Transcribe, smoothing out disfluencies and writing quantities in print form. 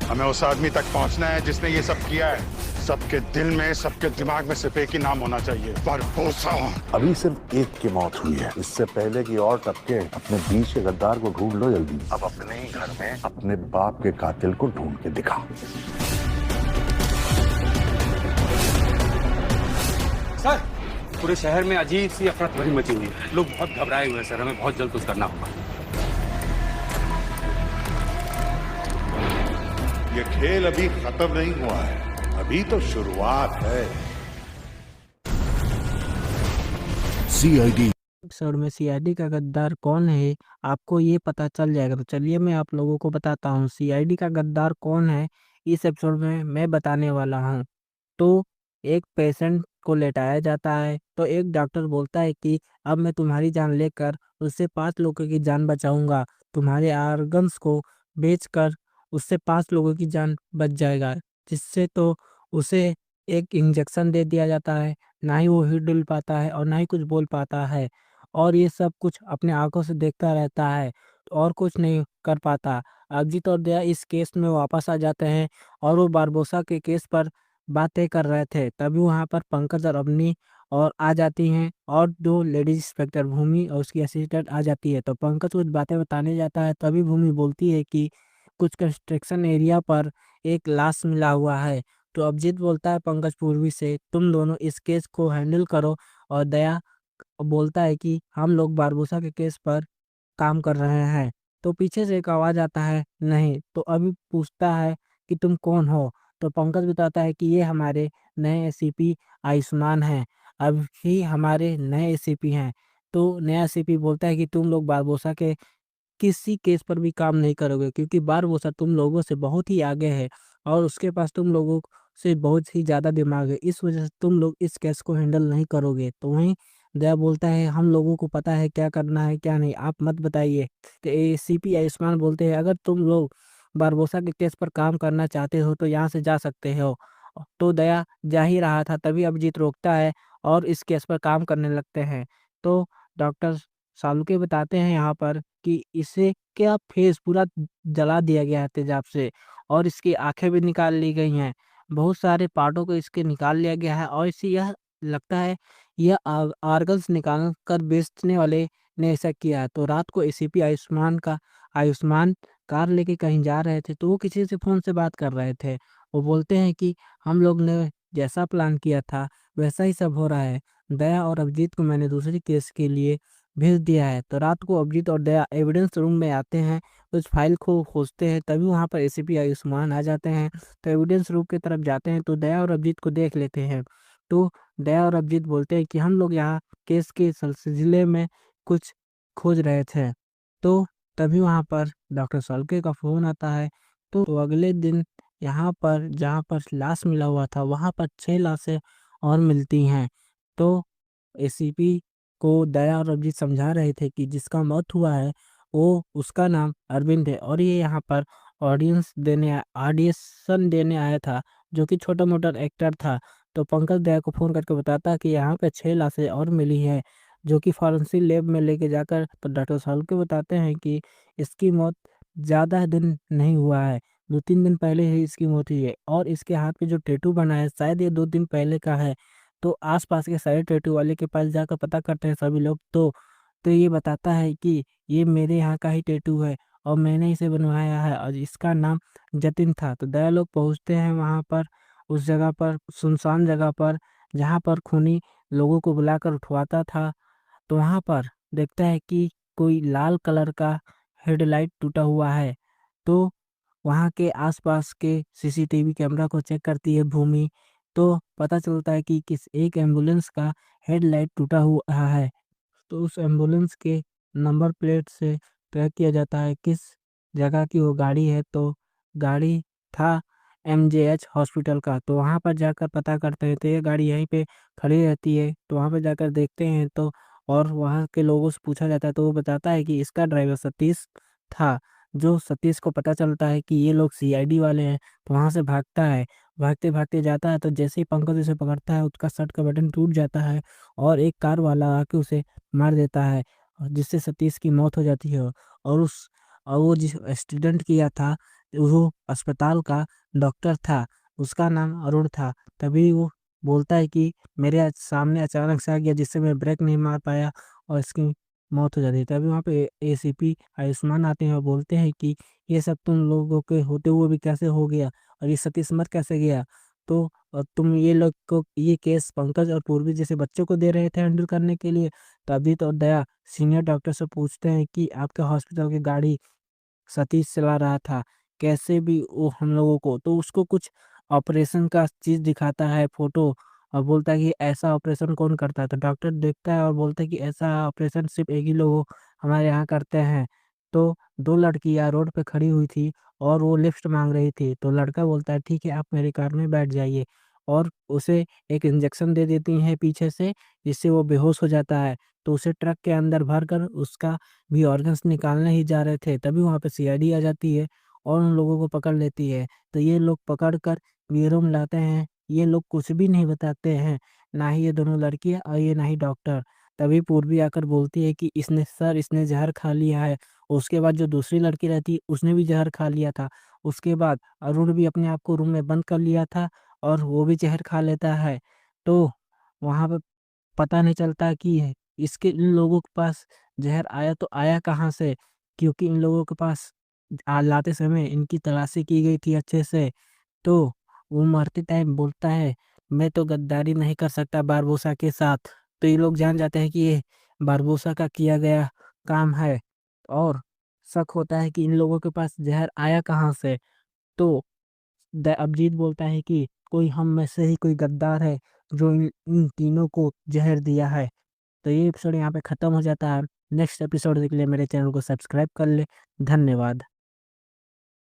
हमें उस आदमी तक पहुंचना है जिसने ये सब किया है। सबके दिल में, सबके दिमाग में सिर्फ एक ही नाम होना चाहिए, बरबोसा। अभी सिर्फ एक की मौत हुई है, इससे पहले की और टपके अपने बीच के गद्दार को ढूंढ लो जल्दी। अब अपने ही घर में अपने बाप के कातिल को ढूंढ के दिखा। सर, पूरे शहर में अजीब सी अफरा तफरी मची हुई है। लोग बहुत घबराए हुए हैं सर, हमें बहुत जल्द कुछ करना होगा। ये खेल अभी खत्म नहीं हुआ है, अभी तो शुरुआत है। सीआईडी एपिसोड में सीआईडी का गद्दार कौन है आपको ये पता चल जाएगा। तो चलिए मैं आप लोगों को बताता हूँ सीआईडी का गद्दार कौन है। इस एपिसोड में मैं बताने वाला हूँ। तो एक पेशेंट को लेटाया जाता है तो एक डॉक्टर बोलता है कि अब मैं तुम्हारी जान लेकर उससे 5 लोगों की जान बचाऊंगा। तुम्हारे ऑर्गन्स को बेचकर उससे 5 लोगों की जान बच जाएगा। जिससे तो उसे एक इंजेक्शन दे दिया जाता है। ना ही वो हिल डुल पाता है और ना ही कुछ बोल पाता है। और ये सब कुछ अपने आंखों से देखता रहता है और कुछ नहीं कर पाता। अभिजीत और दया इस केस में वापस आ जाते हैं और वो बारबोसा के केस पर बातें कर रहे थे। तभी वहाँ पर पंकज और अवनी और आ जाती हैं और 2 लेडीज इंस्पेक्टर भूमि और उसकी असिस्टेंट आ जाती है। तो पंकज कुछ बातें बताने जाता है तभी भूमि बोलती है कि कुछ कंस्ट्रक्शन एरिया पर एक लाश मिला हुआ है। तो अभिजीत बोलता है पंकज पूर्वी से तुम दोनों इस केस को हैंडल करो और दया बोलता है कि हम लोग बारबोसा के केस पर काम कर रहे हैं। तो पीछे से एक आवाज़ आता है नहीं। तो अभी पूछता है कि तुम कौन हो। तो पंकज बताता है कि ये हमारे नए एसीपी आयुष्मान हैं। अभी हमारे नए एसीपी हैं। तो नया एसीपी बोलता है कि तुम लोग बारबोसा के किसी केस पर भी काम नहीं करोगे क्योंकि बारबोसा तुम लोगों से बहुत ही आगे है और उसके पास तुम लोगों से बहुत ही ज़्यादा दिमाग है। इस वजह से तुम लोग इस केस को हैंडल नहीं करोगे। तो वहीं दया बोलता है हम लोगों को पता है क्या करना है क्या नहीं, आप मत बताइए। तो एसीपी आयुष्मान बोलते हैं अगर तुम लोग बारबोसा के केस पर काम करना चाहते हो तो यहाँ से जा सकते हो। तो दया जा ही रहा था तभी अभिजीत रोकता है और इस केस पर काम करने लगते हैं। तो डॉक्टर सालुके बताते हैं यहाँ पर कि इसे क्या फेस पूरा जला दिया गया है तेजाब से और इसकी आंखें भी निकाल ली गई हैं। बहुत सारे पार्टों को इसके निकाल लिया गया है और इसे यह लगता है यह आर्गन्स निकाल कर बेचने वाले ने ऐसा किया है। तो रात को एसीपी आयुष्मान कार लेके कहीं जा रहे थे तो वो किसी से फ़ोन से बात कर रहे थे। वो बोलते हैं कि हम लोग ने जैसा प्लान किया था वैसा ही सब हो रहा है। दया और अभिजीत को मैंने दूसरे केस के लिए भेज दिया है। तो रात को अभिजीत और दया एविडेंस रूम में आते हैं। उस फाइल को खोजते हैं तभी वहाँ पर एसीपी आयुष्मान आ जाते हैं। तो एविडेंस रूम की तरफ जाते हैं तो दया और अभिजीत को देख लेते हैं। तो दया और अभिजीत बोलते हैं कि हम लोग यहाँ केस के सिलसिले में कुछ खोज रहे थे। तो तभी वहाँ पर डॉक्टर सलके का फ़ोन आता है। तो अगले दिन यहाँ पर जहाँ पर लाश मिला हुआ था वहाँ पर 6 लाशें और मिलती हैं। तो एसीपी को दया और अभिजीत समझा रहे थे कि जिसका मौत हुआ है वो उसका नाम अरविंद है और ये यहाँ पर ऑडिशन देने आया था जो कि छोटा मोटा एक्टर था। तो पंकज दया को फ़ोन करके बताता है कि यहाँ पे 6 लाशें और मिली हैं जो कि फॉरेंसिक लैब में लेके जाकर तो डॉक्टर सालके बताते हैं कि इसकी मौत ज़्यादा दिन नहीं हुआ है, 2-3 दिन पहले ही इसकी मौत हुई है और इसके हाथ पे जो टैटू बना है शायद ये 2 दिन पहले का है। तो आस-पास के सारे टैटू वाले के पास जाकर पता करते हैं सभी लोग। तो ये बताता है कि ये मेरे यहाँ का ही टैटू है और मैंने इसे बनवाया है और इसका नाम जतिन था। तो दया लोग पहुँचते हैं वहाँ पर उस जगह पर सुनसान जगह पर जहाँ पर खूनी लोगों को बुलाकर उठवाता था। तो वहाँ पर देखता है कि कोई लाल कलर का हेडलाइट टूटा हुआ है। तो वहाँ के आसपास के सीसीटीवी कैमरा को चेक करती है भूमि। तो पता चलता है कि किस एक एम्बुलेंस का हेडलाइट टूटा हुआ है। तो उस एम्बुलेंस के नंबर प्लेट से ट्रैक किया जाता है किस जगह की वो गाड़ी है। तो गाड़ी था एमजेएच हॉस्पिटल का। तो वहाँ पर जाकर पता करते हैं तो ये गाड़ी यहीं पे खड़ी रहती है। तो वहाँ पे जाकर देखते हैं तो और वहाँ के लोगों से पूछा जाता है तो वो बताता है कि इसका ड्राइवर सतीश था। जो सतीश को पता चलता है कि ये लोग सीआईडी वाले हैं तो वहाँ से भागता है। भागते भागते जाता है तो जैसे ही पंकज उसे पकड़ता है उसका शर्ट का बटन टूट जाता है और एक कार वाला आके उसे मार देता है और जिससे सतीश की मौत हो जाती है। और वो जिस एक्सीडेंट किया था वो अस्पताल का डॉक्टर था, उसका नाम अरुण था। तभी वो बोलता है कि मेरे सामने अचानक से आ गया जिससे मैं ब्रेक नहीं मार पाया और इसकी मौत हो जाती है। तभी वहाँ पे एसीपी आयुष्मान आते हैं और बोलते हैं कि ये सब तुम लोगों के होते हुए भी कैसे हो गया और ये सतीश मर कैसे गया? तो तुम ये लोग को ये केस पंकज और पूर्वी जैसे बच्चों को दे रहे थे हैंडल करने के लिए। तभी तो दया सीनियर डॉक्टर से पूछते हैं कि आपके हॉस्पिटल की गाड़ी सतीश चला रहा था, कैसे भी वो हम लोगों को तो उसको कुछ ऑपरेशन का चीज़ दिखाता है फ़ोटो और बोलता है कि ऐसा ऑपरेशन कौन करता है? तो डॉक्टर देखता है और बोलता है कि ऐसा ऑपरेशन सिर्फ़ एक ही लोग हमारे यहाँ करते हैं। तो 2 लड़कियाँ रोड पे खड़ी हुई थी और वो लिफ्ट माँग रही थी, तो लड़का बोलता है ठीक है आप मेरी कार में बैठ जाइए और उसे एक इंजेक्शन दे देती हैं पीछे से जिससे वो बेहोश हो जाता है। तो उसे ट्रक के अंदर भरकर उसका भी ऑर्गन्स निकालने ही जा रहे थे, तभी वहाँ पे सीआईडी आ जाती है और उन लोगों को पकड़ लेती है। तो ये लोग पकड़ कर ब्यूरो में लाते हैं, ये लोग कुछ भी नहीं बताते हैं, ना ही ये दोनों लड़कियाँ और ये ना ही डॉक्टर। तभी पूर्वी आकर बोलती है कि इसने ज़हर खा लिया है। उसके बाद जो दूसरी लड़की रहती है उसने भी ज़हर खा लिया था। उसके बाद अरुण भी अपने आप को रूम में बंद कर लिया था और वो भी ज़हर खा लेता है। तो वहाँ पे पता नहीं चलता कि इन लोगों के पास ज़हर आया तो आया कहाँ से? क्योंकि इन लोगों के पास लाते समय इनकी तलाशी की गई थी अच्छे से। तो वो मरते टाइम बोलता है, मैं तो गद्दारी नहीं कर सकता बारबोसा के साथ। तो ये लोग जान जाते हैं कि ये बारबोसा का किया गया काम है और शक होता है कि इन लोगों के पास ज़हर आया कहाँ से? तो अभिजीत बोलता है कि कोई हम में से ही कोई गद्दार है जो इन इन तीनों को ज़हर दिया है। तो ये एपिसोड यहाँ पे ख़त्म हो जाता है। नेक्स्ट एपिसोड के लिए मेरे चैनल को सब्सक्राइब कर ले। धन्यवाद।